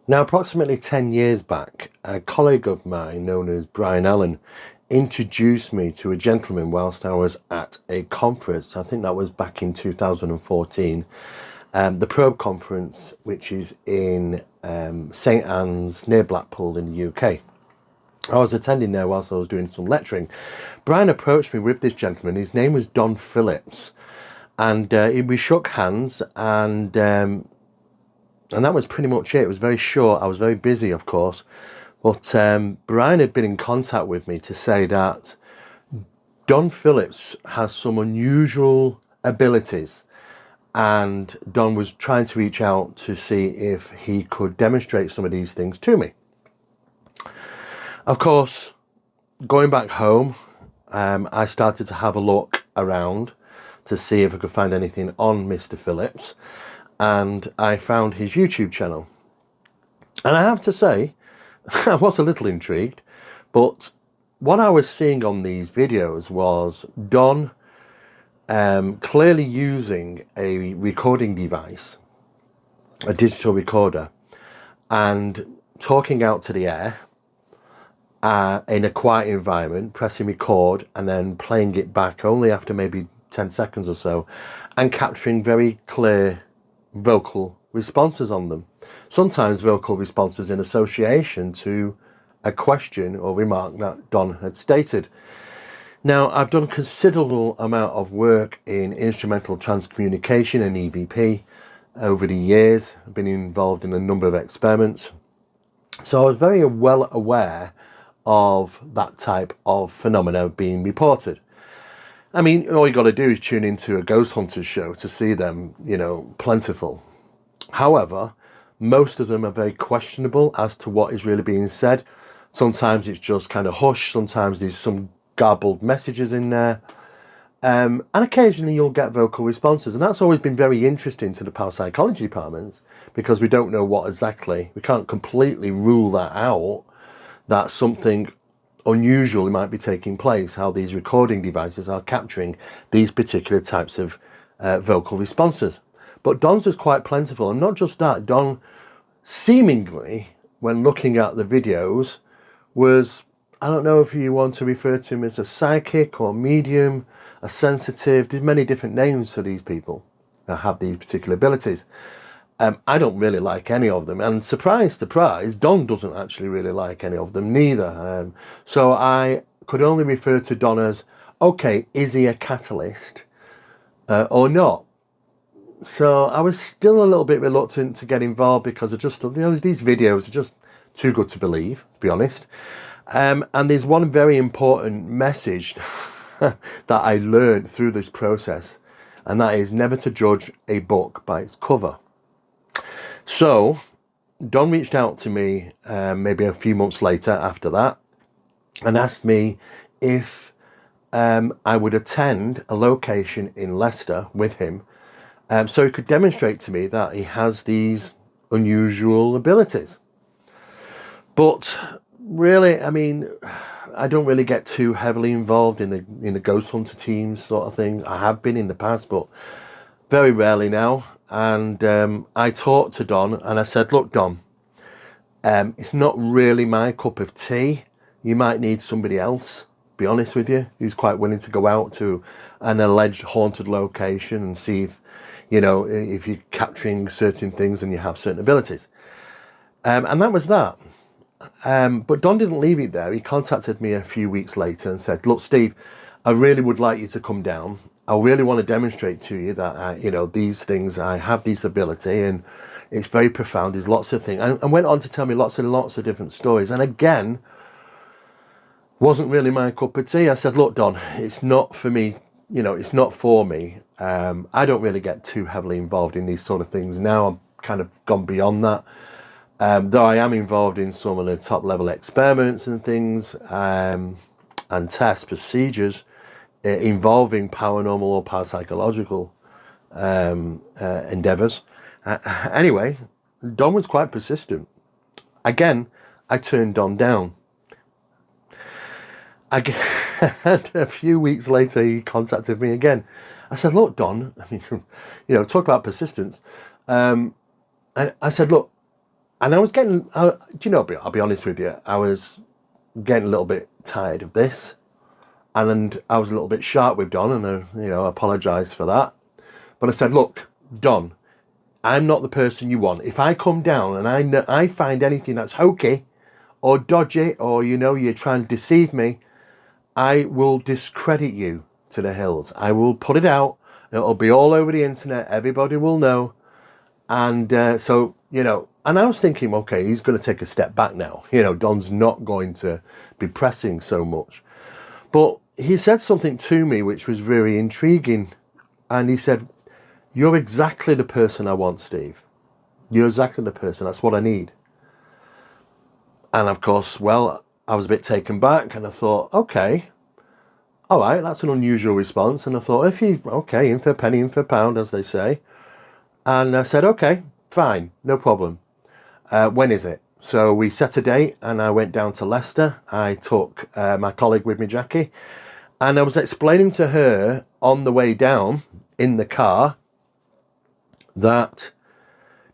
Now, approximately 10 years back, a colleague of mine known as Brian Allen introduced me to a gentleman whilst I was at a conference. I think that was back in 2014, the Probe Conference, which is in St Anne's near Blackpool in the UK. I was attending there whilst I was doing some lecturing. Brian approached me with this gentleman. His name was Don Phillips, and we shook hands, and that was pretty much it. It was very short. I was very busy, of course, but Brian had been in contact with me to say that Don Phillips has some unusual abilities, and Don was trying to reach out to see if he could demonstrate some of these things to me. Of course, going back home, I started to have a look around to see if I could find anything on Mr. Phillips, and I found his YouTube channel. And I have to say, I was a little intrigued, but what I was seeing on these videos was Don clearly using a recording device, a digital recorder, and talking out to the air in a quiet environment, pressing record and then playing it back only after maybe 10 seconds or so, and capturing very clear vocal responses on them. Sometimes vocal responses in association to a question or remark that Don had stated. Now, I've done a considerable amount of work in instrumental transcommunication and EVP over the years. I've been involved in a number of experiments. So I was very well aware of that type of phenomena being reported. I mean, all you got to do is tune into a ghost hunters show to see them, plentiful. However, most of them are very questionable as to what is really being said. Sometimes it's just kind of hush. Sometimes there's some garbled messages in there. And occasionally you'll get vocal responses. And that's always been very interesting to the parapsychology departments, because we don't know what exactly, we can't completely rule that out, that something unusual might be taking place, how these recording devices are capturing these particular types of vocal responses. But Don's was quite plentiful, and not just that, Don seemingly, when looking at the videos, was, I don't know if you want to refer to him as a psychic or medium, a sensitive. There's many different names for these people that have these particular abilities. I don't really like any of them, and surprise, surprise, Don doesn't actually really like any of them neither. So I could only refer to Don as, okay, is he a catalyst or not? So I was still a little bit reluctant to get involved, because I just, these videos are just too good to believe, to be honest. And there's one very important message that I learned through this process, and that is never to judge a book by its cover. So Don reached out to me maybe a few months later after that, and asked me if I would attend a location in Leicester with him, so he could demonstrate to me that he has these unusual abilities. But really, I mean, I don't really get too heavily involved in the ghost hunter teams sort of thing. I have been in the past, but very rarely now. And I talked to Don, and I said, look, Don, it's not really my cup of tea. You might need somebody else, be honest with you, who's quite willing to go out to an alleged haunted location and see if, if you're capturing certain things and you have certain abilities. And that was that. But Don didn't leave it there. He contacted me a few weeks later and said, look, Steve, I really would like you to come down. I really want to demonstrate to you that, these things, I have this ability, and it's very profound. There's lots of things. And went on to tell me lots of different stories. And again, wasn't really my cup of tea. I said, look, Don, it's not for me. It's not for me. I don't really get too heavily involved in these sort of things. Now I've kind of gone beyond that. Though I am involved in some of the top level experiments and things, and test procedures involving paranormal or parapsychological endeavors. Anyway, Don was quite persistent. Again, I turned Don down. A few weeks later, he contacted me again. I said, look, Don, I mean, talk about persistence. I said, look, And I was getting, I'll be honest with you, I was getting a little bit tired of this. And I was a little bit sharp with Don, and I apologised for that. But I said, look, Don, I'm not the person you want. If I come down and I find anything that's hokey or dodgy, or you're trying to deceive me, I will discredit you to the hills. I will put it out. It'll be all over the internet. Everybody will know. And and I was thinking, okay, he's going to take a step back now. Don's not going to be pressing so much. But he said something to me which was very intriguing. And he said, you're exactly the person I want, Steve. You're exactly the person. That's what I need. And of course, I was a bit taken back, and I thought, okay, all right, that's an unusual response. And I thought, in for a penny, in for a pound, as they say. And I said, okay, fine, no problem. When is it? So we set a date, and I went down to Leicester. I took my colleague with me, Jackie, and I was explaining to her on the way down in the car that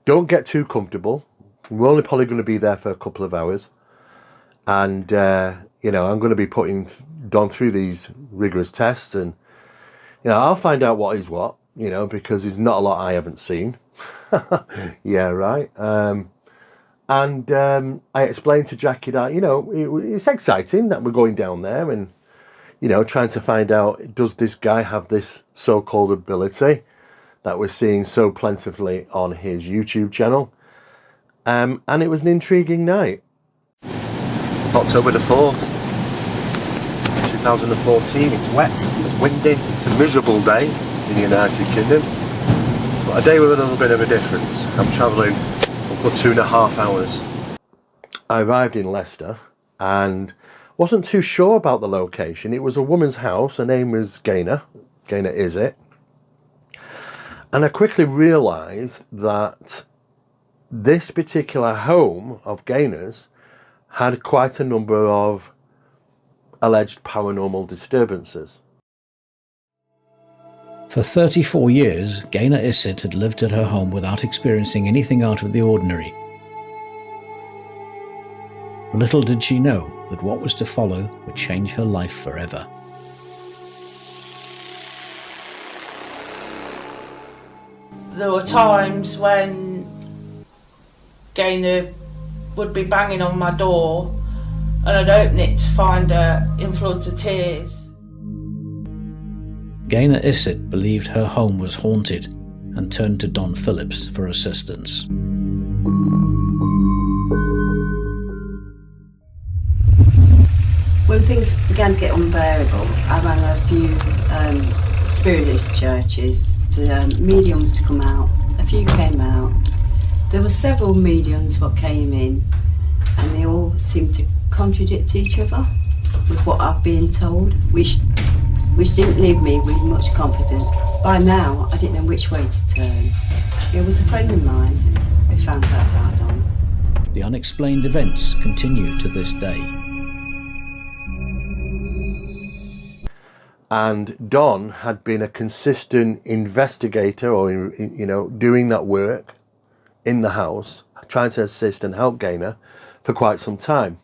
don't get too comfortable. We're only probably going to be there for a couple of hours. And, I'm going to be putting Don through these rigorous tests, and, I'll find out what is what, because there's not a lot I haven't seen. Yeah, right. I explained to Jackie that, it's exciting that we're going down there and, trying to find out, does this guy have this so-called ability that we're seeing so plentifully on his YouTube channel? And it was an intriguing night. October the 4th, 2014. It's wet, it's windy, it's a miserable day in the United Kingdom. But a day with a little bit of a difference. I'm travelling for 2.5 hours. I arrived in Leicester and wasn't too sure about the location. It was a woman's house. Her name was Gaynor. Gaynor is it. And I quickly realised that this particular home of Gaynor's had quite a number of alleged paranormal disturbances. For 34 years, Gaynor Isid had lived at her home without experiencing anything out of the ordinary. Little did she know that what was to follow would change her life forever. There were times when Gaynor would be banging on my door and I'd open it to find her in floods of tears. Gaynor Isid believed her home was haunted and turned to Don Phillips for assistance. When things began to get unbearable, I rang a few spiritualist churches for mediums to come out. A few came out. There were several mediums what came in, and they all seemed to contradict each other with what I've been told, which didn't leave me with much confidence. By now, I didn't know which way to turn. It was a friend of mine who found out about Don. The unexplained events continue to this day. And Don had been a consistent investigator, or doing that work in the house, trying to assist and help Gaynor for quite some time.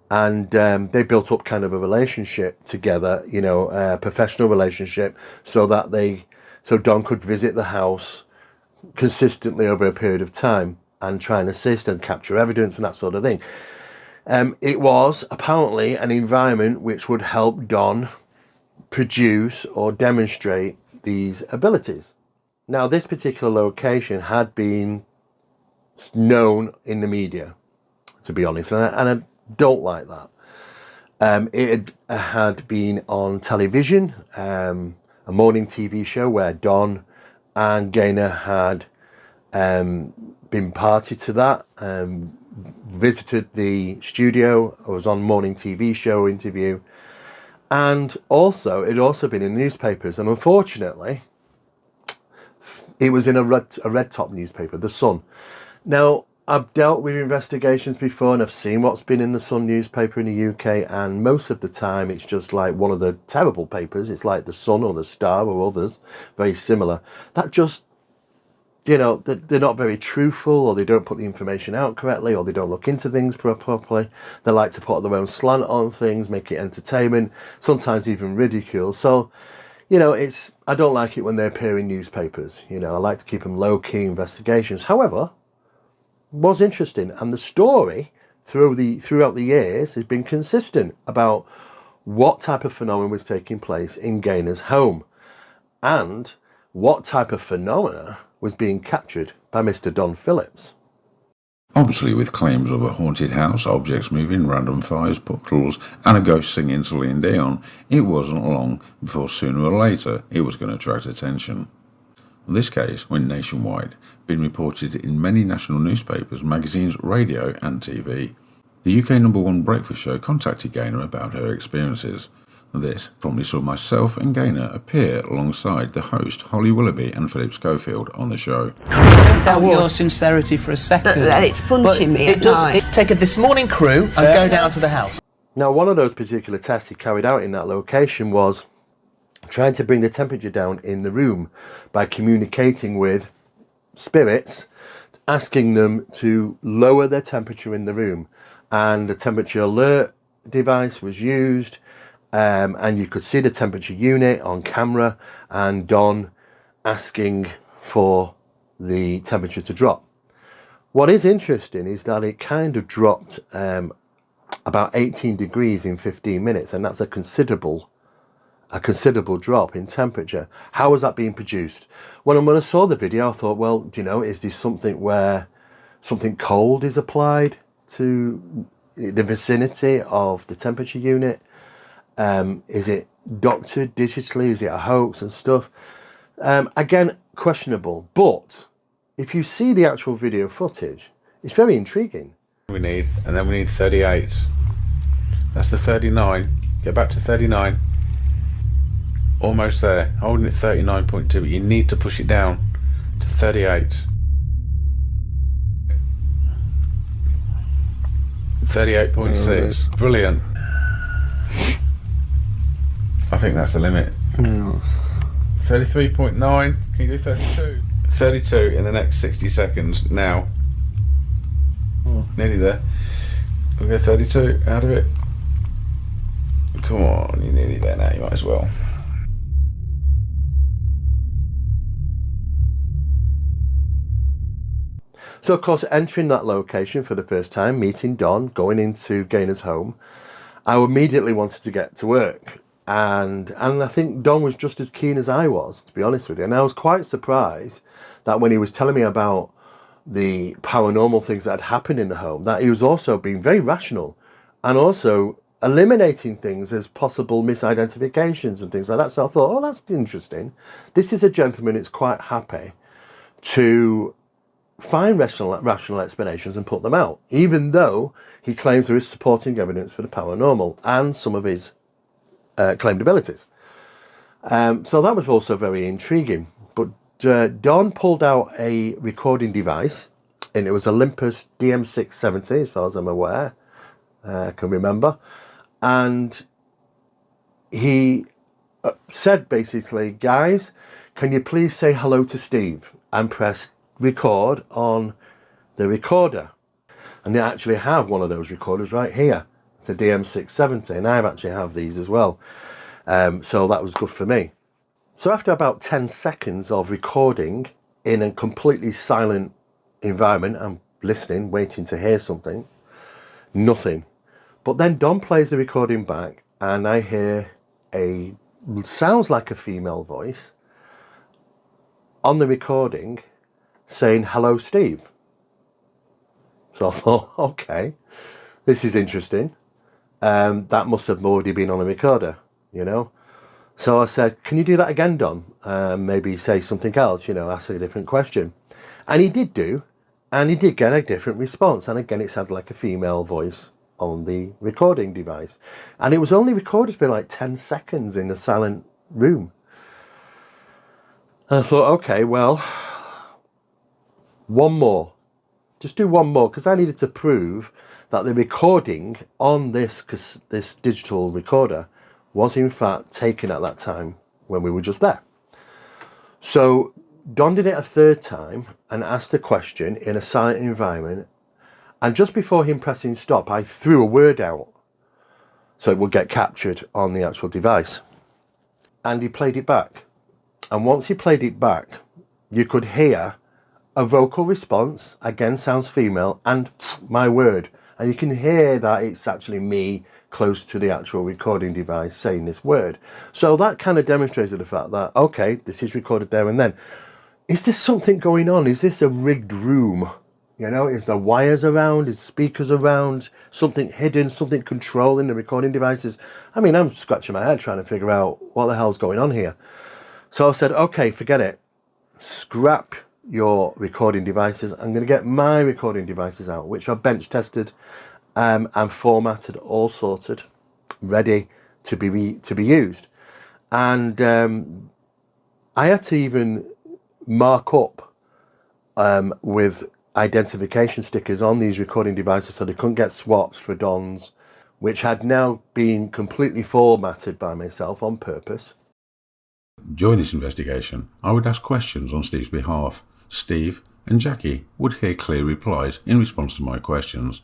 And they built up kind of a relationship together, a professional relationship, so Don could visit the house consistently over a period of time and try and assist and capture evidence and that sort of thing. It was apparently an environment which would help Don produce or demonstrate these abilities. Now, this particular location had been known in the media, to be honest, and I don't like that. It had been on television, a morning TV show where Don and Gaynor had been party to that, visited the studio, I was on morning TV show interview, and also it had also been in newspapers, and unfortunately it was in a red top newspaper, The Sun. Now, I've dealt with investigations before and I've seen what's been in the Sun newspaper in the UK, and most of the time it's just like one of the terrible papers. It's like the Sun or the Star or others, very similar. That just they're not very truthful, or they don't put the information out correctly, or they don't look into things properly. They like to put their own slant on things, make it entertainment, sometimes even ridicule. So, I don't like it when they appear in newspapers. I like to keep them low-key investigations. However, was interesting, and the story throughout the years has been consistent about what type of phenomenon was taking place in Gaynor's home, and what type of phenomena was being captured by Mr. Don Phillips. Obviously, with claims of a haunted house, objects moving, random fires, portals, and a ghost singing Celine Dion, it wasn't long before sooner or later it was going to attract attention. This case went nationwide, being reported in many national newspapers, magazines, radio and TV. The UK #1 breakfast show contacted Gaynor about her experiences. This promptly saw myself and Gaynor appear alongside the host Holly Willoughby and Philip Schofield on the show. I don't doubt your sincerity for a second. It's punching me at night. Take a This Morning crew and go down to the house. Now, one of those particular tests he carried out in that location was trying to bring the temperature down in the room by communicating with spirits, asking them to lower their temperature in the room. And the temperature alert device was used, and you could see the temperature unit on camera, and Don asking for the temperature to drop. What is interesting is that it kind of dropped about 18 degrees in 15 minutes, and that's a considerable drop in temperature. How was that being produced? When I saw the video, I thought, well, is this something where something cold is applied to the vicinity of the temperature unit? Is it doctored digitally? Is it a hoax and stuff? Again, questionable. But if you see the actual video footage, it's very intriguing. And then we need 38. That's the 39. Get back to 39. Almost there. Holding at 39.2, but you need to push it down to 38. 38.6. Brilliant. I think that's the limit. 33.9. Can you do 32? 32 in the next 60 seconds now. Nearly there. We'll go 32 out of it. Come on, you're nearly there now, you might as well. So, of course, entering that location for the first time, meeting Don, going into Gaynor's home, I immediately wanted to get to work. And I think Don was just as keen as I was, to be honest with you. And I was quite surprised that when he was telling me about the paranormal things that had happened in the home, that he was also being very rational and also eliminating things as possible misidentifications and things like that. So I thought, oh, that's interesting. This is a gentleman that's quite happy to find rational explanations and put them out, even though he claims there is supporting evidence for the paranormal and some of his claimed abilities. So that was also very intriguing. But Don pulled out a recording device, and it was a Olympus DM670, as far as I'm aware, I can remember. And he said basically, guys, can you please say hello to Steve? And press record on the recorder. And they actually have one of those recorders right here. It's a DM670, and I actually have these as well. So that was good for me. So after about 10 seconds of recording in a completely silent environment, I'm listening, waiting to hear something, nothing. But then Don plays the recording back, and I hear sounds like a female voice on the recording saying, hello, Steve. So I thought, okay, this is interesting. That must have already been on a recorder, So I said, can you do that again, Don? Maybe say something else, ask a different question. And he did do, and he did get a different response. And again, it sounded like a female voice on the recording device. And it was only recorded for like 10 seconds in the silent room. And I thought, okay, well, one more. Just do one more, because I needed to prove that the recording on this digital recorder was in fact taken at that time when we were just there. So Don did it a third time and asked a question in a silent environment, and just before him pressing stop, I threw a word out so it would get captured on the actual device. And he played it back. And once he played it back, you could hear a vocal response, again sounds female, and my word. And you can hear that it's actually me close to the actual recording device saying this word. So that kind of demonstrated the fact that, okay, this is recorded there and then. Is there something going on? Is this a rigged room? You know, is there wires around? Is speakers around? Something hidden? Something controlling the recording devices? I mean, I'm scratching my head trying to figure out what the hell's going on here. So I said, okay, forget it. Scrap your recording devices. I'm going to get my recording devices out, which are bench tested and formatted, all sorted, ready to be used. And I had to even mark up with identification stickers on these recording devices so they couldn't get swaps for Don's, which had now been completely formatted by myself on purpose. During this investigation, I would ask questions on Steve's behalf. Steve and Jackie would hear clear replies in response to my questions.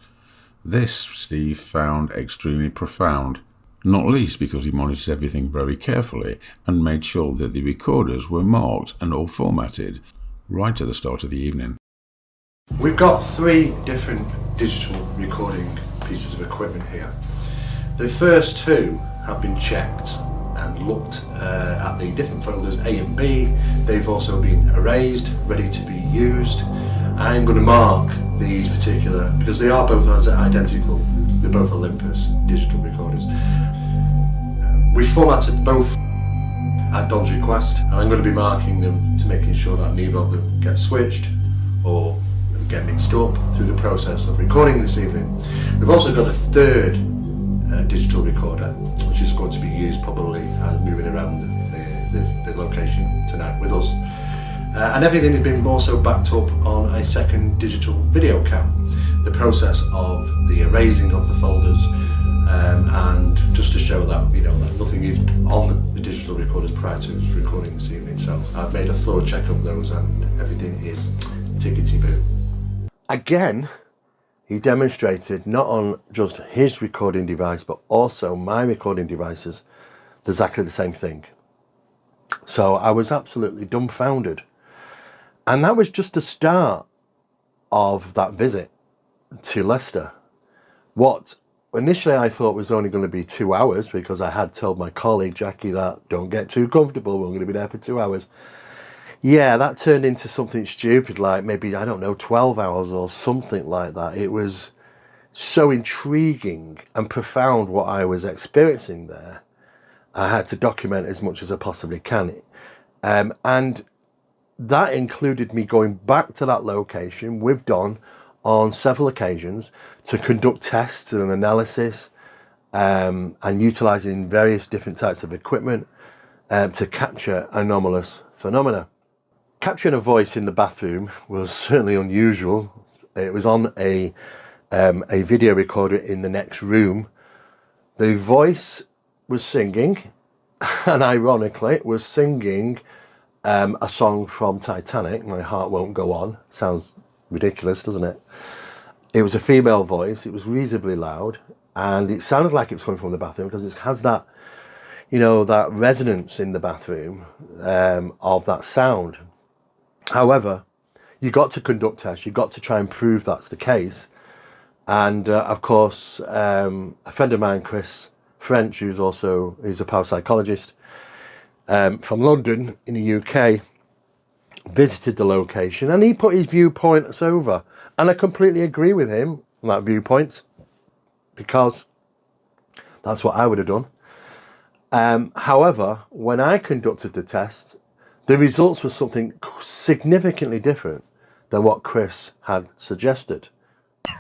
This Steve found extremely profound, not least because he monitored everything very carefully and made sure that the recorders were marked and all formatted right at the start of the evening. We've got 3 different digital recording pieces of equipment here. The first 2 have been checked and looked at the different folders A and B. They've also been erased, ready to be used. I'm going to mark these particular, because they are both identical, they're both Olympus digital recorders. We formatted both at Don's request, and I'm going to be marking them to making sure that neither of them get switched or get mixed up through the process of recording this evening. We've also got a third digital recorder, which is going to be used probably moving around the location tonight with us. And everything has been also backed up on a second digital video cam. The process of the erasing of the folders and just to show that, you know, that nothing is on the digital recorders prior to us recording this evening. So I've made a thorough check of those and everything is tickety-boo. Again, he demonstrated not on just his recording device, but also my recording devices, exactly the same thing. So I was absolutely dumbfounded. And that was just the start of that visit to Leicester. What initially I thought was only going to be 2 hours, because I had told my colleague Jackie that don't get too comfortable, we're going to be there for 2 hours. Yeah, that turned into something stupid, like maybe, I don't know, 12 hours or something like that. It was so intriguing and profound what I was experiencing there. I had to document as much as I possibly can. And that included me going back to that location with Don on several occasions to conduct tests and analysis and utilising various different types of equipment to capture anomalous phenomena. Capturing a voice in the bathroom was certainly unusual. It was on a video recorder in the next room. The voice was singing, and ironically was singing a song from Titanic, My Heart Won't Go On. Sounds ridiculous, doesn't it? It was a female voice. It was reasonably loud, and it sounded like it was coming from the bathroom because it has that, you know, that resonance in the bathroom of that sound. However, you got to conduct tests. You got to try and prove that's the case. And of course, a friend of mine, Chris French, he's a parapsychologist from London in the UK, visited the location and he put his viewpoints over. And I completely agree with him on that viewpoint, because that's what I would have done. However, when I conducted the test, the results were something significantly different than what Chris had suggested.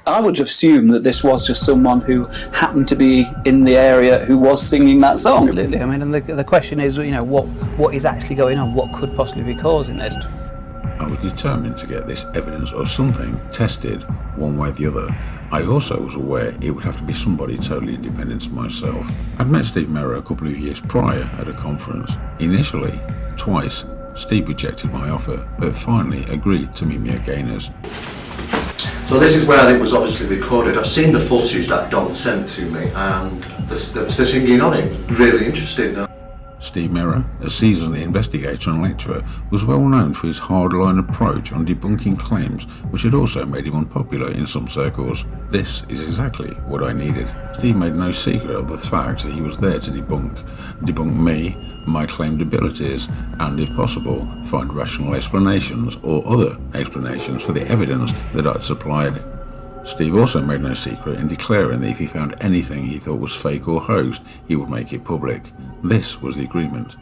I would assume that this was just someone who happened to be in the area who was singing that song. Absolutely. I mean, and the question is, you know, what is actually going on? What could possibly be causing this? I was determined to get this evidence of something tested one way or the other. I also was aware it would have to be somebody totally independent of myself. I'd met Steve Mera a couple of years prior at a conference. Initially, twice, Steve rejected my offer, but finally agreed to meet me at Gainer's. So this is where it was obviously recorded. I've seen the footage that Don sent to me, and the singing on it was really interesting. Steve Mera, a seasoned investigator and lecturer, was well known for his hardline approach on debunking claims, which had also made him unpopular in some circles. This is exactly what I needed. Steve made no secret of the fact that he was there to debunk me, my claimed abilities, and if possible, find rational explanations or other explanations for the evidence that I'd supplied. Steve also made no secret in declaring that if he found anything he thought was fake or hoaxed, he would make it public. This was the agreement.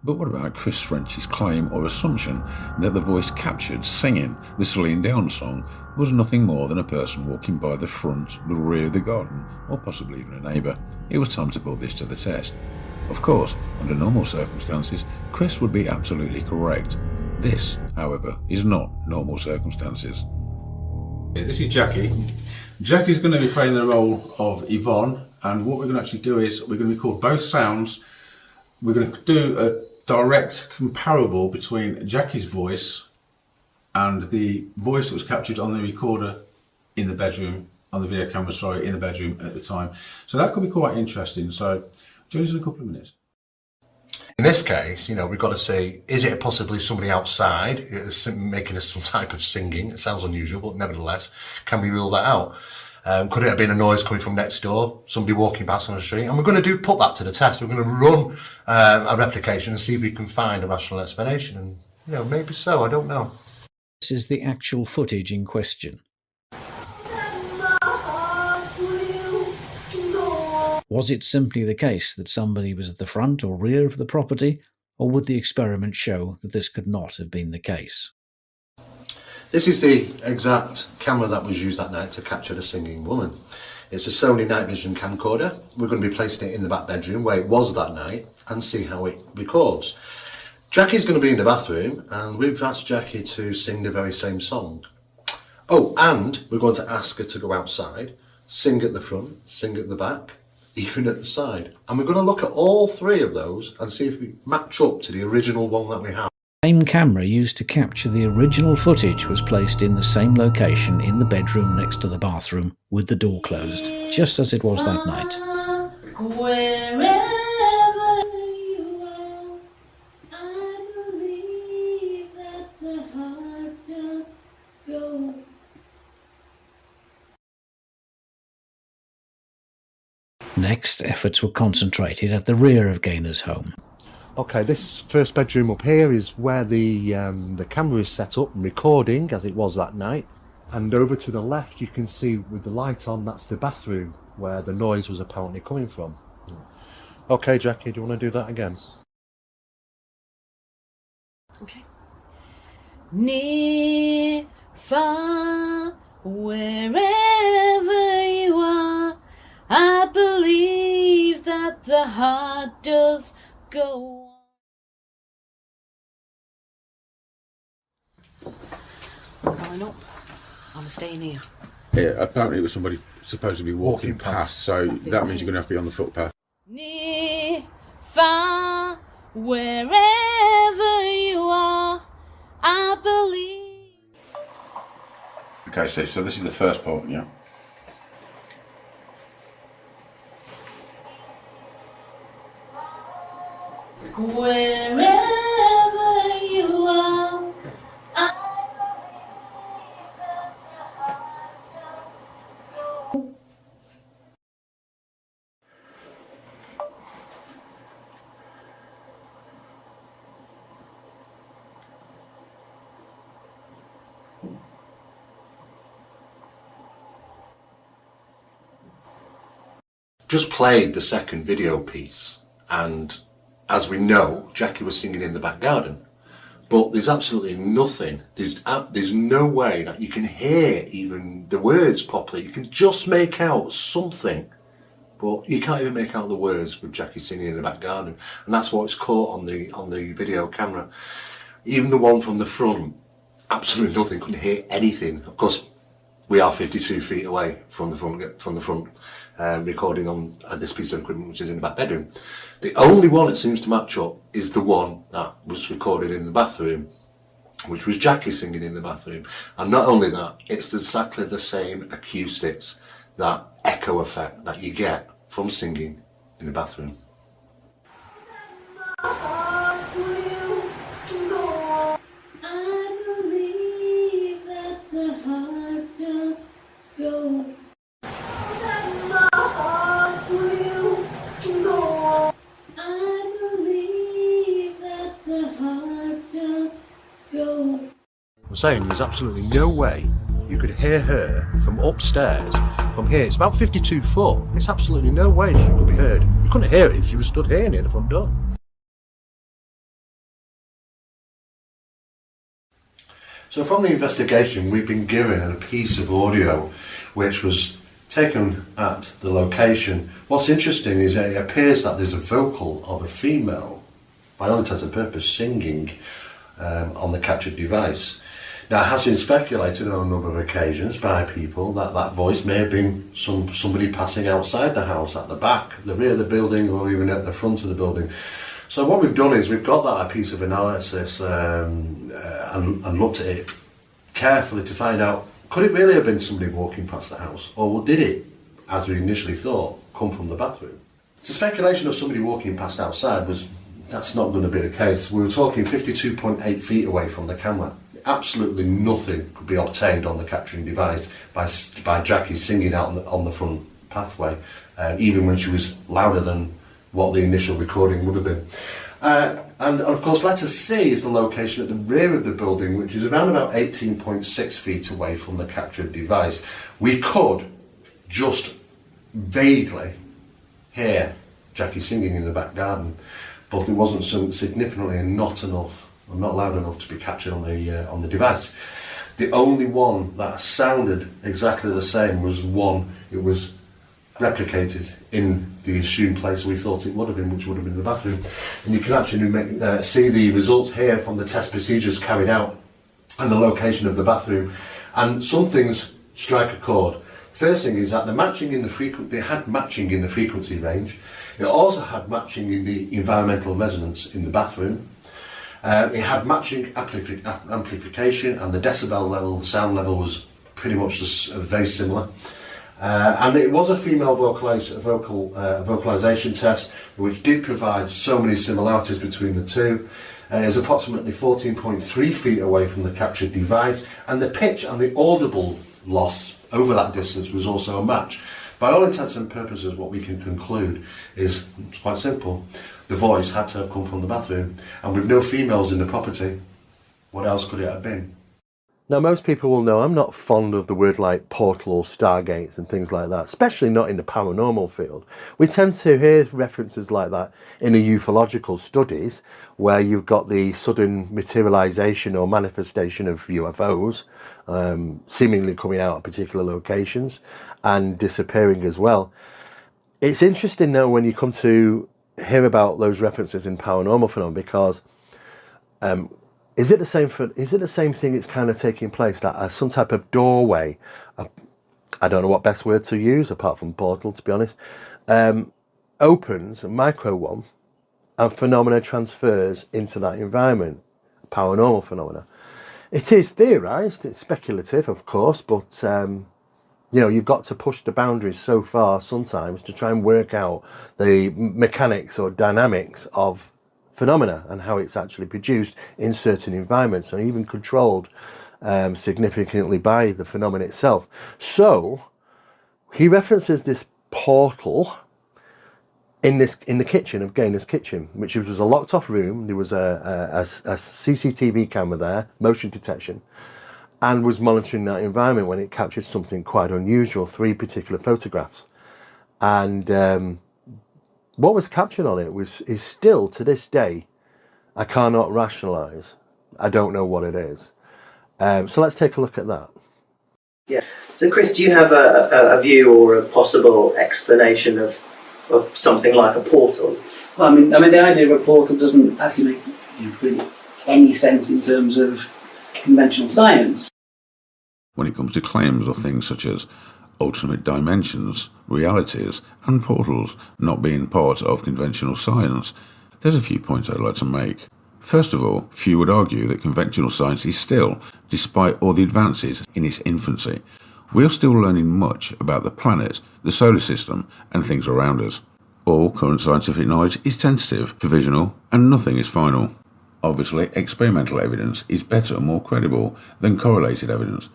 But what about Chris French's claim or assumption that the voice captured singing the Celine Dion song was nothing more than a person walking by the front, the rear of the garden, or possibly even a neighbour? It was time to put this to the test. Of course, under normal circumstances, Chris would be absolutely correct. This, however, is not normal circumstances. This is Jackie. Jackie's going to be playing the role of Yvonne, and what we're going to actually do is we're going to record both sounds. We're going to do a direct comparable between Jackie's voice and the voice that was captured on the recorder in the bedroom, on the video camera, sorry, in the bedroom at the time. So that could be quite interesting. So join us in a couple of minutes. In this case, we've got to say, is it possibly somebody outside making some type of singing? It sounds unusual, but nevertheless, can we rule that out? Could it have been a noise coming from next door, somebody walking past on the street? And we're going to put that to the test. We're going to run a replication and see if we can find a rational explanation. And, maybe so, I don't know. This is the actual footage in question. Was it simply the case that somebody was at the front or rear of the property, or would the experiment show that this could not have been the case? This is the exact camera that was used that night to capture the singing woman. It's a Sony night vision camcorder. We're going to be placing it in the back bedroom where it was that night and see how it records. Jackie's going to be in the bathroom, and we've asked Jackie to sing the very same song. Oh, and we're going to ask her to go outside, sing at the front, sing at the back, even at the side. And we're going to look at all three of those and see if we match up to the original one that we have. The same camera used to capture the original footage was placed in the same location in the bedroom next to the bathroom with the door closed, just as it was that night. Wherever you are, I believe that the heart does go. Next, efforts were concentrated at the rear of Gainer's home. Okay, this first bedroom up here is where the camera is set up and recording as it was that night. And over to the left you can see with the light on, that's the bathroom where the noise was apparently coming from. Okay, Jackie, do you want to do that again? Okay. Near, far, wherever you are, I believe that the heart does go on. I'm going up. I'm staying here. Yeah, apparently it was somebody supposed to be walking past, so that means you're going to have to be on the footpath. Near, far, wherever you are, I believe. Okay, Steve, so this is the first part, yeah? Wherever you are, I believe that the heart does go. Just played the second video piece, and as we know, Jackie was singing in the back garden, but there's absolutely nothing. There's no way that you can hear even the words properly. You can just make out something, but you can't even make out the words with Jackie singing in the back garden, and that's what's caught on the video camera. Even the one from the front, absolutely nothing. Couldn't hear anything. Of course, we are 52 feet away from the front. recording on this piece of equipment which is in the back bedroom. The only one that seems to match up is the one that was recorded in the bathroom, which was Jackie singing in the bathroom. And not only that, it's exactly the same acoustics, that echo effect that you get from singing in the bathroom. I'm saying there's absolutely no way you could hear her from upstairs. From here, it's about 52 foot. There's absolutely no way she could be heard. You couldn't hear it if she was stood here near the front door. So from the investigation, we've been given a piece of audio which was taken at the location. What's interesting is that it appears that there's a vocal of a female, by all intents and purposes, singing on the captured device. Now, it has been speculated on a number of occasions by people that that voice may have been somebody passing outside the house, at the back, the rear of the building, or even at the front of the building. So what we've done is we've got that piece of analysis and looked at it carefully to find out, could it really have been somebody walking past the house, or did it, as we initially thought, come from the bathroom? The speculation of somebody walking past outside that's not going to be the case. We were talking 52.8 feet away from the camera. Absolutely nothing could be obtained on the capturing device by Jackie singing out on the front pathway, even when she was louder than what the initial recording would have been. And of course, letter C is the location at the rear of the building, which is around about 18.6 feet away from the captured device. We could just vaguely hear Jackie singing in the back garden, but it wasn't so significantly and not loud enough to be captured on the device. The only one that sounded exactly the same was one. It was replicated in the assumed place we thought it would have been, which would have been the bathroom. And you can actually see the results here from the test procedures carried out and the location of the bathroom. And some things strike a chord. First thing is that it had matching in the frequency range. It also had matching in the environmental resonance in the bathroom. It had matching amplification, and the decibel level, the sound level, was pretty much very similar. And it was a female vocalization test, which did provide so many similarities between the two. It was approximately 14.3 feet away from the captured device, and the pitch and the audible loss over that distance was also a match. By all intents and purposes, what we can conclude is, it's quite simple, the voice had to have come from the bathroom, and with no females in the property, what else could it have been? Now, most people will know I'm not fond of the word like portal or stargates and things like that, especially not in the paranormal field. We tend to hear references like that in the ufological studies, where you've got the sudden materialization or manifestation of UFOs, seemingly coming out of particular locations and disappearing as well. It's interesting now when you come to hear about those references in paranormal phenomena, because is it the same thing that's kind of taking place, that some type of doorway, I don't know what best word to use apart from portal, to be honest, opens, a micro one, and phenomena transfers into that environment, paranormal phenomena. It is theorised, it's speculative of course, but you've got to push the boundaries so far sometimes to try and work out the mechanics or dynamics of phenomena and how it's actually produced in certain environments, and even controlled significantly by the phenomenon itself. So he references this portal in the kitchen of Gainer's kitchen, which was a locked off room. There was a CCTV camera there, motion detection, and was monitoring that environment when it captured something quite unusual, 3 particular photographs. And what was captured on it is still, to this day, I cannot rationalise. I don't know what it is. So let's take a look at that. Yeah. So, Chris, do you have a view or a possible explanation of something like a portal? Well, I mean, the idea of a portal doesn't actually make really any sense in terms of conventional science. When it comes to claims of things such as alternate dimensions, realities, and portals not being part of conventional science, there's a few points I'd like to make. First of all, few would argue that conventional science is still, despite all the advances, in its infancy. We are still learning much about the planet, the solar system, and things around us. All current scientific knowledge is tentative, provisional, and nothing is final. Obviously, experimental evidence is better and more credible than correlated evidence,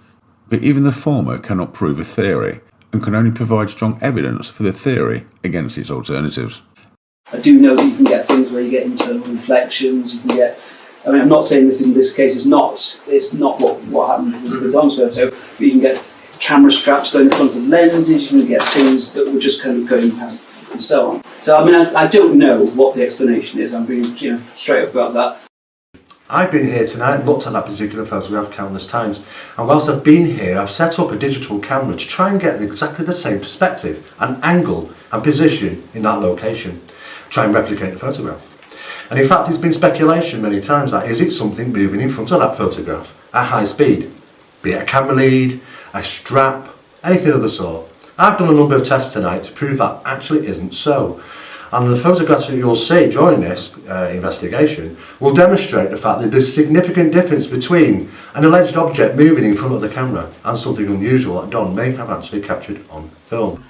but even the former cannot prove a theory, and can only provide strong evidence for the theory against its alternatives. I do know that you can get things where you get internal reflections, you can get, I mean, I'm not saying this in this case is not what happened with the Don's photo, but you can get camera straps going in front of lenses, you can get things that were just kind of going past and so on. So I mean, I don't know what the explanation is, I'm being straight up about that. I've been here tonight and looked at that particular photograph countless times, and whilst I've been here I've set up a digital camera to try and get exactly the same perspective and angle and position in that location, try and replicate the photograph. And in fact there's been speculation many times that is it something moving in front of that photograph at high speed, be it a camera lead, a strap, anything of the sort. I've done a number of tests tonight to prove that actually isn't so. And the photographs that you'll see during this investigation will demonstrate the fact that there's significant difference between an alleged object moving in front of the camera and something unusual that Don may have actually captured on film.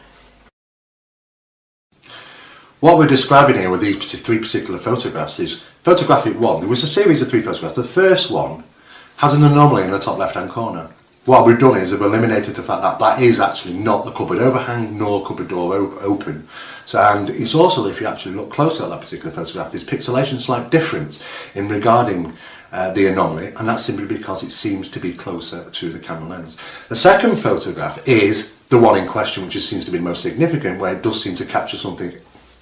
What we're describing here with these three particular photographs is photographic one. There was a series of three photographs. The first one has an anomaly in the top left hand corner. What we've done is we've eliminated the fact that that is actually not the cupboard overhang nor cupboard door open. So, and it's also, if you actually look closely at that particular photograph, there's pixelation slight difference in regarding the anomaly, and that's simply because it seems to be closer to the camera lens. The second photograph is the one in question, which seems to be the most significant, where it does seem to capture something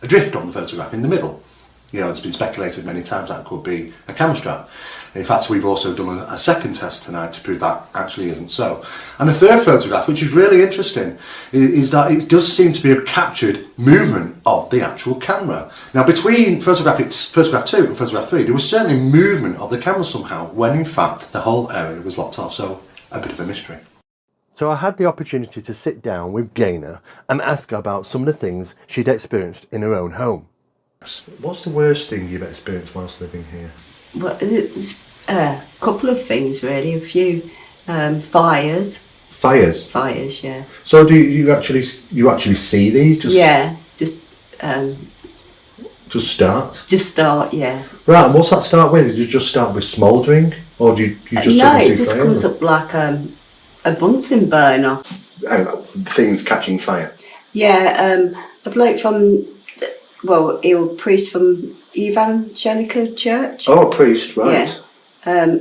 adrift on the photograph in the middle. You know, it's been speculated many times that could be a camera strap. In fact, we've also done a second test tonight to prove that actually isn't so. And the third photograph, which is really interesting, is that it does seem to be a captured movement of the actual camera. Now, between photograph 2 and photograph 3, there was certainly movement of the camera somehow, when in fact the whole area was locked off. So, a bit of a mystery. So I had the opportunity to sit down with Gaynor and ask her about some of the things she'd experienced in her own home. What's the worst thing you've experienced whilst living here? Well, it's a couple of things really. A few fires. Fires? Fires, yeah. So do you actually see these? Yeah, just start? Just start, yeah. Right, and what's that start with? Did you just start with smouldering? Or do you just no, it just comes up like a Bunsen burner. Things catching fire? Yeah, a bloke from, well, he was a priest from Evangelical Church. Oh, a priest, right. Yeah.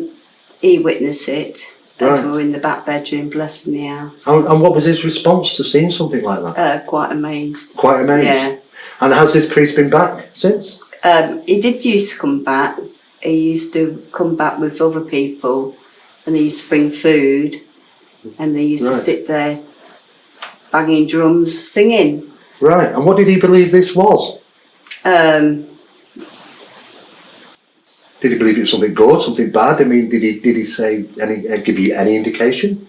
He witnessed it as Right. we were in the back bedroom blessing the house. And what was his response to seeing something like that? Quite amazed. Quite amazed? Yeah. And has this priest been back since? He did used to come back. He used to come back with other people and he used to bring food and they used to sit there banging drums, singing. Right, and what did he believe this was? Did he believe it was something good, something bad? I mean, did he say give you any indication?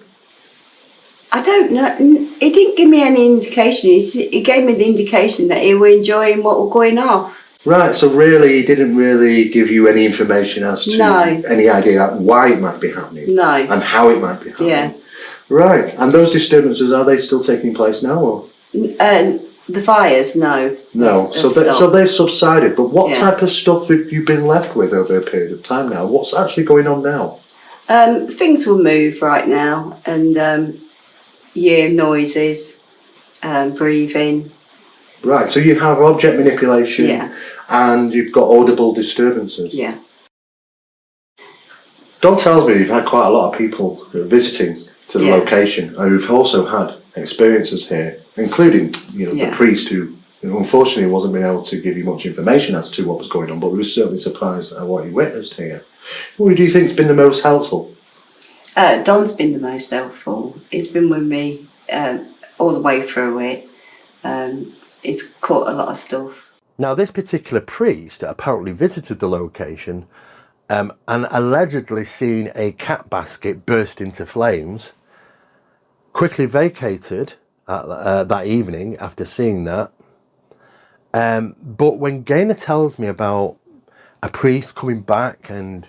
I don't know. He didn't give me any indication. He gave me the indication that he was enjoying what was going off. Right, so really he didn't really give you any information as to any idea why it might be happening? No. And how it might be happening? Yeah. Right, and those disturbances, are they still taking place now? Or? The fires, no. No, so they've subsided, but what type of stuff have you been left with over a period of time now? What's actually going on now? Things will move right now, and noises, breathing. Right, so you have object manipulation and you've got audible disturbances. Yeah. Don tells me you've had quite a lot of people visiting to the location who've also had experiences here, including the priest who unfortunately wasn't being able to give you much information as to what was going on, but we were certainly surprised at what he witnessed here. What do you think's been the most helpful? Don's been the most helpful. He's been with me all the way through it. He's caught a lot of stuff. Now, this particular priest apparently visited the location and allegedly seen a cat basket burst into flames, quickly vacated that evening after seeing that. But when Gaynor tells me about a priest coming back and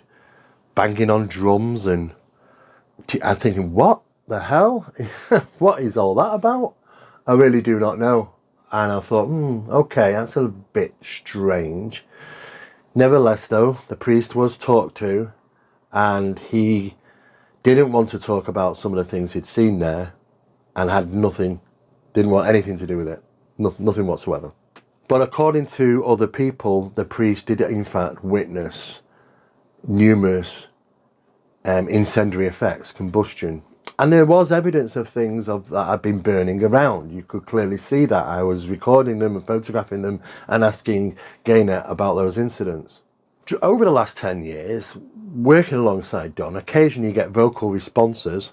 banging on drums, and I'm thinking, what the hell? What is all that about? I really do not know. And I thought, okay, that's a bit strange. Nevertheless, though, the priest was talked to, and he didn't want to talk about some of the things he'd seen there, and had nothing, didn't want anything to do with it. Nothing whatsoever. But according to other people, the priest did in fact witness numerous incendiary effects, combustion. And there was evidence of things that had been burning around. You could clearly see that. I was recording them and photographing them and asking Gaynor about those incidents. Over the last 10 years, working alongside Don, occasionally you get vocal responses,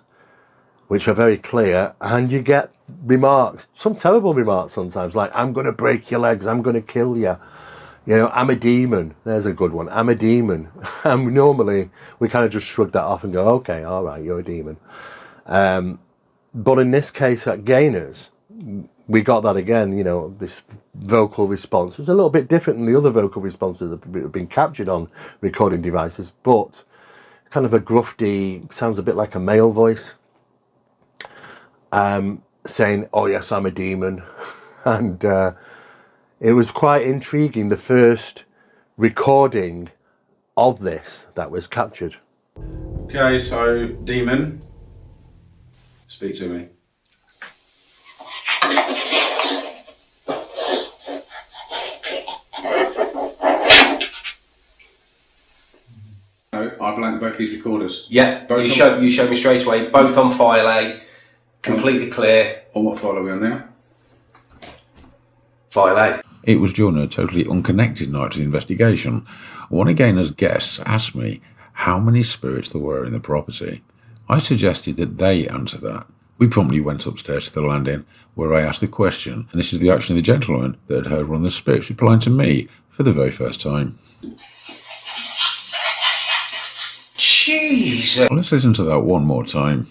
which are very clear, and you get remarks, some terrible remarks sometimes, like, I'm going to break your legs, I'm going to kill you. You know, I'm a demon. There's a good one. I'm a demon. And normally we kind of just shrug that off and go, okay, all right, you're a demon. But in this case at Gaynor's, we got that again, you know, this vocal response. It was a little bit different than the other vocal responses that have been captured on recording devices, but kind of a grufty, sounds a bit like a male voice, saying, oh yes, I'm a demon. And it was quite intriguing, the first recording of this that was captured. Okay, so demon, speak to me. No, I blanked both these recorders. Yeah, Both you showed me straight away, both on file A, completely clear. On what file are we on now? File A. It was during a totally unconnected night to the investigation. One of Gaynor's guests asked me how many spirits there were in the property. I suggested that they answer that. We promptly went upstairs to the landing, where I asked the question, and this is the action of the gentleman that had heard one of the spirits replying to me for the very first time. Jesus! Let's listen to that one more time.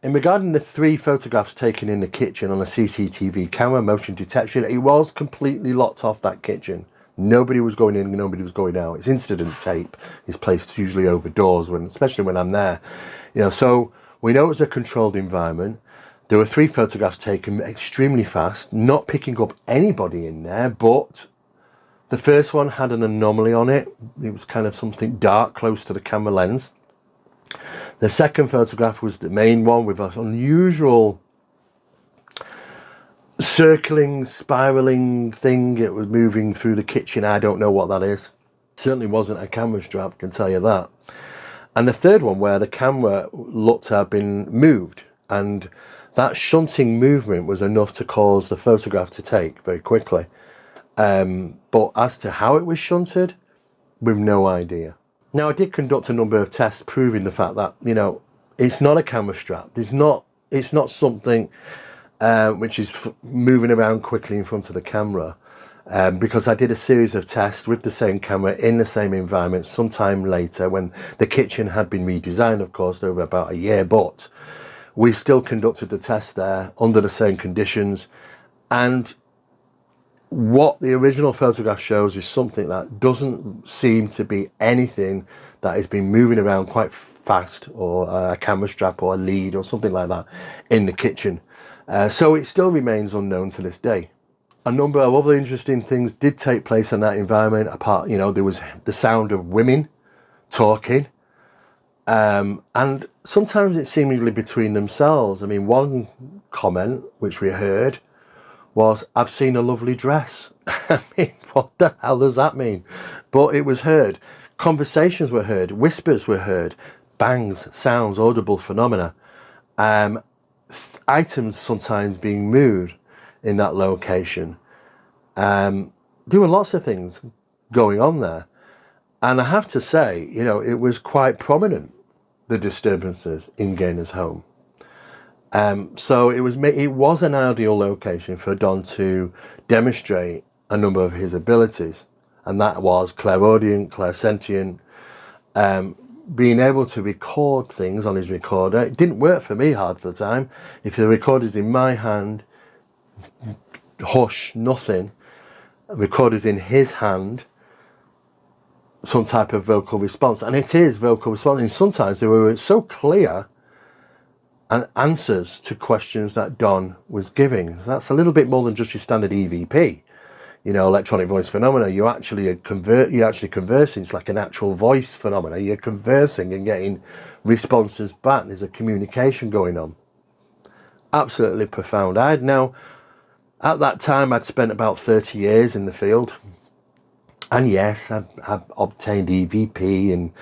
In regarding the 3 photographs taken in the kitchen on a CCTV camera, motion detection, it was completely locked off, that kitchen. Nobody was going in, nobody was going out. It's incident tape. It's placed usually over doors, especially when I'm there. You know, so we know it was a controlled environment. There were 3 photographs taken extremely fast, not picking up anybody in there, but the first one had an anomaly on it. It was kind of something dark close to the camera lens. The second photograph was the main one with an unusual circling, spiraling thing. It was moving through the kitchen. I don't know what that is. Certainly wasn't a camera strap, I can tell you that. And the third one where the camera looked to have been moved, and that shunting movement was enough to cause the photograph to take very quickly. But as to how it was shunted, we've no idea. Now, I did conduct a number of tests proving the fact that, you know, it's not a camera strap. It's not something which is moving around quickly in front of the camera. Because I did a series of tests with the same camera in the same environment sometime later when the kitchen had been redesigned, of course, over about a year. But we still conducted the test there under the same conditions. And what the original photograph shows is something that doesn't seem to be anything that has been moving around quite fast, or a camera strap or a lead or something like that in the kitchen. So it still remains unknown to this day. A number of other interesting things did take place in that environment. Apart, you know, there was the sound of women talking, and sometimes it's seemingly between themselves. I mean, one comment which we heard was, I've seen a lovely dress. I mean, what the hell does that mean? But it was heard. Conversations were heard. Whispers were heard. Bangs, sounds, audible phenomena. Items sometimes being moved in that location. There were lots of things going on there. And I have to say, you know, it was quite prominent, the disturbances in Gaynor's home. So it was an ideal location for Don to demonstrate a number of his abilities, and that was clairaudient, clairsentient, being able to record things on his recorder. It didn't work for me half the time. If the recorder's in my hand, hush, nothing. Recorder's in his hand, some type of vocal response. And it is vocal response. And sometimes they were so clear and answers to questions that Don was giving. That's a little bit more than just your standard EVP. You know, electronic voice phenomena, you're actually conversing. It's like an actual voice phenomena. You're conversing and getting responses back. There's a communication going on. Absolutely profound. At that time, I'd spent about 30 years in the field. And yes, I've obtained EVP and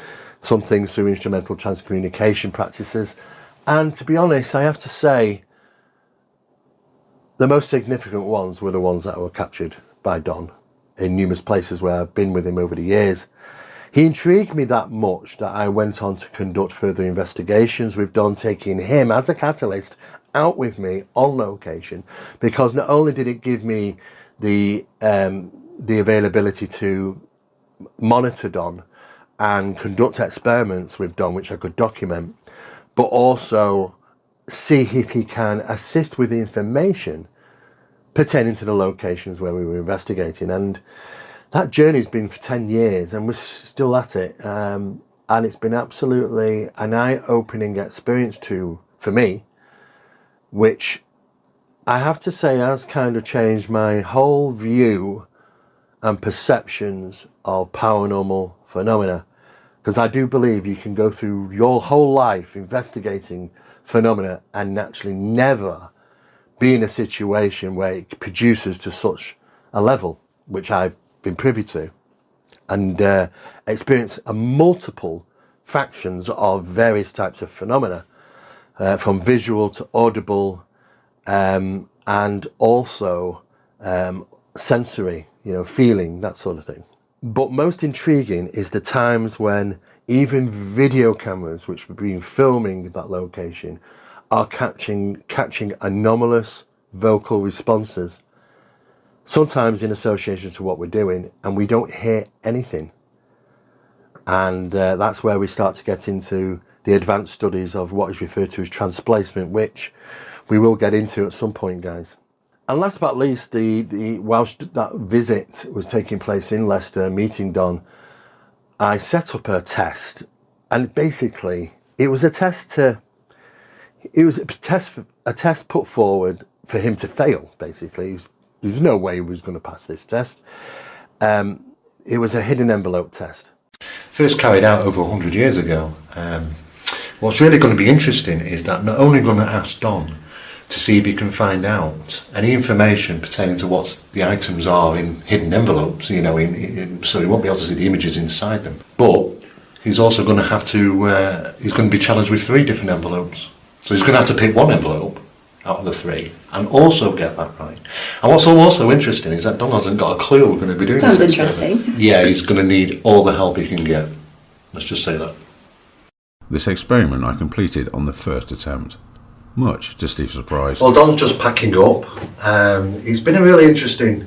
some things through instrumental transcommunication practices. And to be honest, I have to say, the most significant ones were the ones that were captured by Don in numerous places where I've been with him over the years. He intrigued me that much that I went on to conduct further investigations with Don, taking him as a catalyst out with me on location, because not only did it give me the availability to monitor Don and conduct experiments with Don, which I could document, but also see if he can assist with the information pertaining to the locations where we were investigating. And that journey's been for 10 years and we're still at it. And it's been absolutely an eye-opening experience for me, which I have to say has kind of changed my whole view and perceptions of paranormal phenomena. Because I do believe you can go through your whole life investigating phenomena and actually never be in a situation where it produces to such a level, which I've been privy to, and experience multiple factions of various types of phenomena, from visual to audible, and also sensory, feeling, that sort of thing. But most intriguing is the times when even video cameras, which were being filming that location, are catching anomalous vocal responses, sometimes in association to what we're doing, and we don't hear anything. And that's where we start to get into the advanced studies of what is referred to as transplacement, which we will get into at some point, guys. And last but not least, whilst that visit was taking place in Leicester, meeting Don, I set up a test, and basically it was a test put forward for him to fail. Basically, there's no way he was going to pass this test. It was a hidden envelope test, first carried out over 100 years ago. What's really going to be interesting is that not only going to ask Don to see if he can find out any information pertaining to what the items are in hidden envelopes, so he won't be able to see the images inside them. But he's also going to have to, he's going to be challenged with 3 different envelopes. So he's going to have to pick one envelope out of the 3 and also get that right. And what's also interesting is that Don hasn't got a clue we're going to be doing this. Sounds interesting. Yeah, he's going to need all the help he can get. Let's just say that. This experiment I completed on the first attempt, much to Steve's surprise. Well, Don's just packing up. It's been a really interesting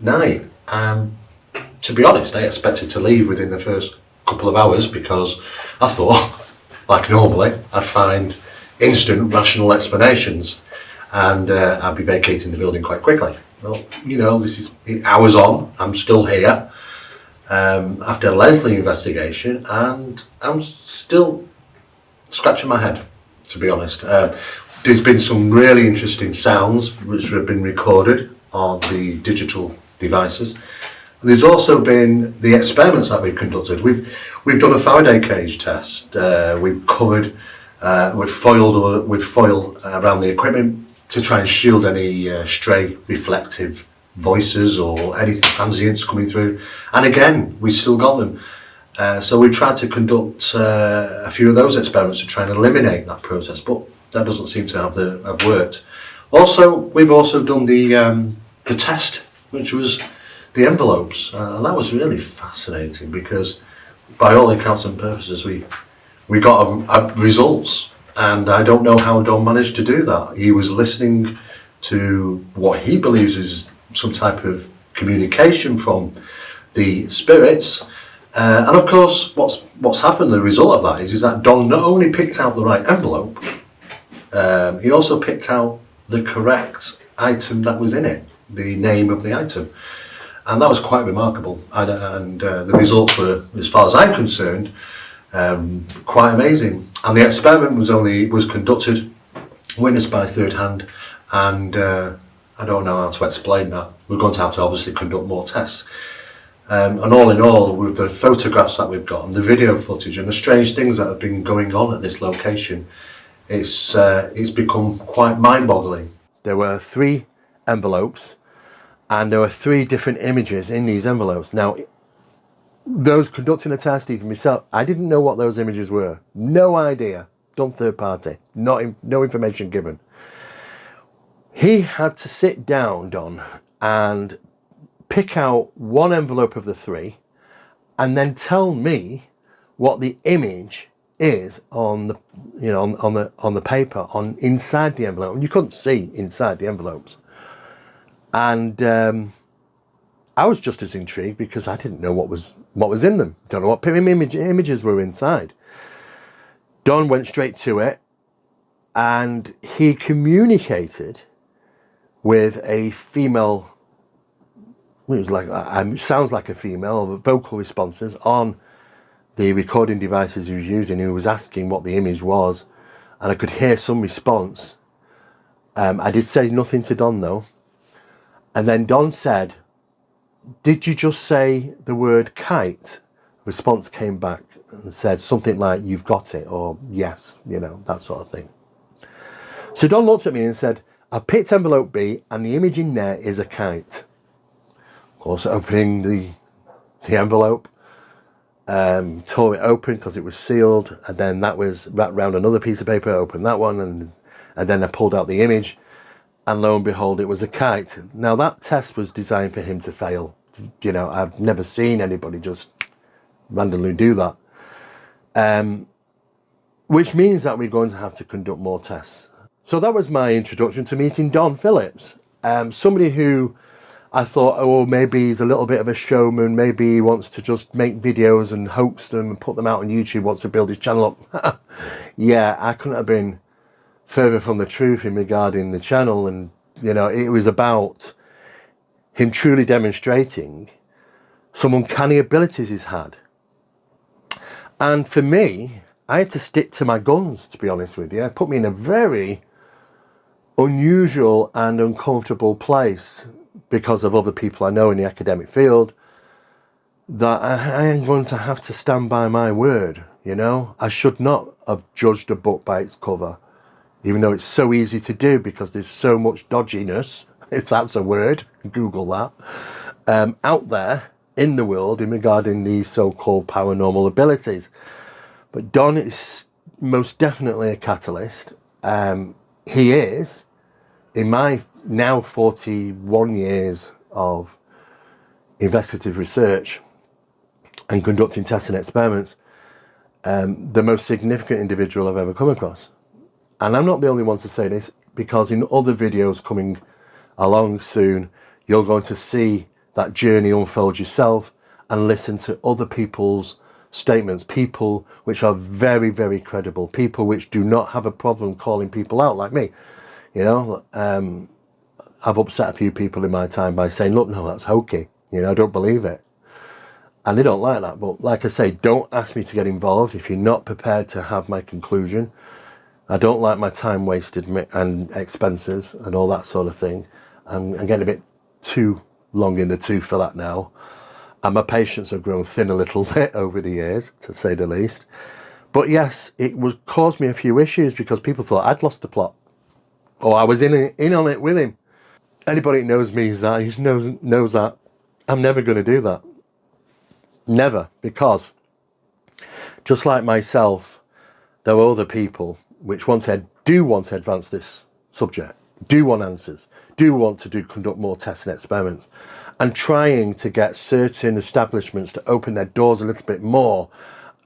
night. To be honest, I expected to leave within the first couple of hours because I thought, like normally, I'd find instant rational explanations and I'd be vacating the building quite quickly. Well, this is hours on, I'm still here after a lengthy investigation, and I'm still scratching my head, to be honest. There's been some really interesting sounds which have been recorded on the digital devices. There's also been the experiments that we've conducted. We've done a Faraday cage test. We've covered with foil around the equipment to try and shield any stray reflective voices or any transients coming through. And again, we still got them. So we tried to conduct a few of those experiments to try and eliminate that process, but that doesn't seem to have worked. Also, we've also done the test, which was the envelopes, and that was really fascinating because, by all accounts and purposes, we got results, and I don't know how Don managed to do that. He was listening to what he believes is some type of communication from the spirits. And of course, what's happened, the result of that is that Don not only picked out the right envelope, he also picked out the correct item that was in it, the name of the item. And that was quite remarkable. And the results were, as far as I'm concerned, quite amazing. And the experiment was conducted, witnessed by third hand, and I don't know how to explain that. We're going to have to obviously conduct more tests. And all in all, with the photographs that we've got and the video footage and the strange things that have been going on at this location, it's become quite mind-boggling. There were 3 envelopes, and there were 3 different images in these envelopes. Now, those conducting a test, even myself, I didn't know what those images were. No idea. Done third party. No information given. He had to sit down, Don, and pick out one envelope of the 3 and then tell me what the image is on the on the paper inside the envelope. And you couldn't see inside the envelopes. And I was just as intrigued because I didn't know what was in them. Don't know what images were inside. Don went straight to it, and he communicated with a female. It was like sounds like a female, vocal responses on the recording devices he was using. He was asking what the image was, and I could hear some response. I did say nothing to Don though, and then Don said, "Did you just say the word kite?" Response came back and said something like, "You've got it," or "Yes," that sort of thing. So Don looked at me and said, "I picked envelope B, and the image in there is a kite." Of course, opening the envelope, tore it open because it was sealed, and then that was wrapped around another piece of paper. Opened that one, and then I pulled out the image, and lo and behold, it was a kite. Now that test was designed for him to fail. I've never seen anybody just randomly do that. Which means that we're going to have to conduct more tests. So that was my introduction to meeting Don Phillips. Somebody who I thought, oh, maybe he's a little bit of a showman. Maybe he wants to just make videos and hoax them and put them out on YouTube, wants to build his channel up. Yeah, I couldn't have been further from the truth in regarding the channel. And, it was about him truly demonstrating some uncanny abilities he's had. And for me, I had to stick to my guns, to be honest with you. It put me in a very unusual and uncomfortable place because of other people I know in the academic field, that I am going to have to stand by my word. I should not have judged a book by its cover, even though it's so easy to do because there's so much dodginess, if that's a word, Google that, out there in the world in regarding these so-called paranormal abilities. But Don is most definitely a catalyst. He is, in my now 41 years of investigative research and conducting tests and experiments, the most significant individual I've ever come across. And I'm not the only one to say this, because in other videos coming along soon, you're going to see that journey unfold yourself and listen to other people's statements, people which are very, very credible, people which do not have a problem calling people out like me. I've upset a few people in my time by saying, look, no, that's hokey. I don't believe it. And they don't like that. But like I say, don't ask me to get involved if you're not prepared to have my conclusion. I don't like my time wasted and expenses and all that sort of thing. I'm getting a bit too long in the tooth for that now. And my patience have grown thin a little bit over the years, to say the least. But yes, it was caused me a few issues because people thought I'd lost the plot. Or I was in on it with him. Anybody that knows me knows that I'm never going to do that. Never. Because just like myself, there are other people which do want to advance this subject, do want answers, do want to conduct more tests and experiments, and trying to get certain establishments to open their doors a little bit more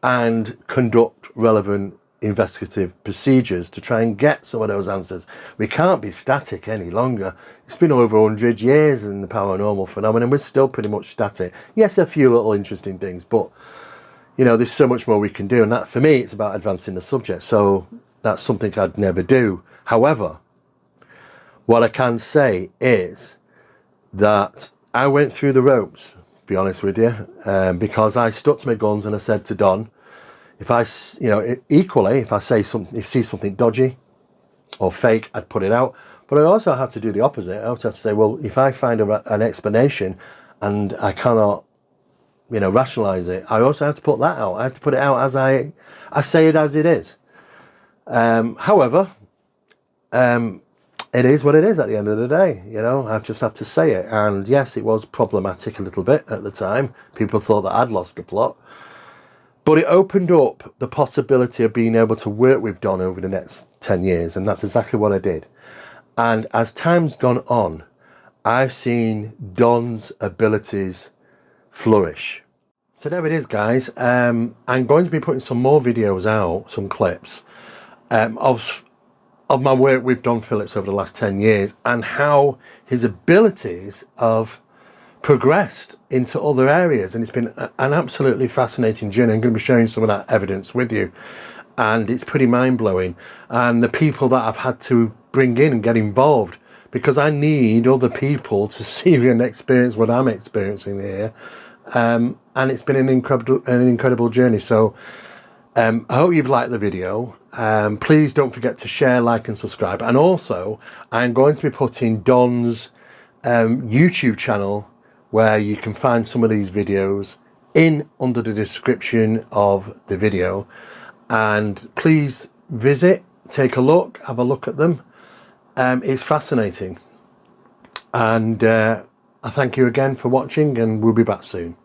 and conduct relevant investigative procedures to try and get some of those answers. We can't be static any longer. It's been over 100 years in the paranormal phenomenon. We're still pretty much static. Yes, a few little interesting things, but you know, there's so much more we can do. And that, for me, it's about advancing the subject. So that's something I'd never do. However, what I can say is that I went through the ropes, to be honest with you, because I stuck to my guns and I said to Don, if I, you know, equally, if I say something, if I see something dodgy or fake, I'd put it out. But I also have to do the opposite. I also have to say, well, if I find an explanation and I cannot, you know, rationalise it, I also have to put that out. I have to put it out as I say it as it is. However, it is what it is at the end of the day. You know, I just have to say it. And yes, it was problematic a little bit at the time. People thought that I'd lost the plot. But it opened up the possibility of being able to work with Don over the next 10 years. And that's exactly what I did. And as time's gone on, I've seen Don's abilities flourish. So there it is, guys. I'm going to be putting some more videos out, some clips, of my work with Don Phillips over the last 10 years and how his abilities have progressed into other areas. And it's been an absolutely fascinating journey. I'm going to be sharing some of that evidence with you. And it's pretty mind-blowing. And the people that I've had to bring in and get involved, because I need other people to see and experience what I'm experiencing here. And it's been an incredible journey. So I hope you've liked the video. Please don't forget to share, like and subscribe. And also, I'm going to be putting Don's YouTube channel, where you can find some of these videos, in under the description of the video. And please visit, take a look, have a look at them. It's fascinating. And I thank you again for watching, and we'll be back soon.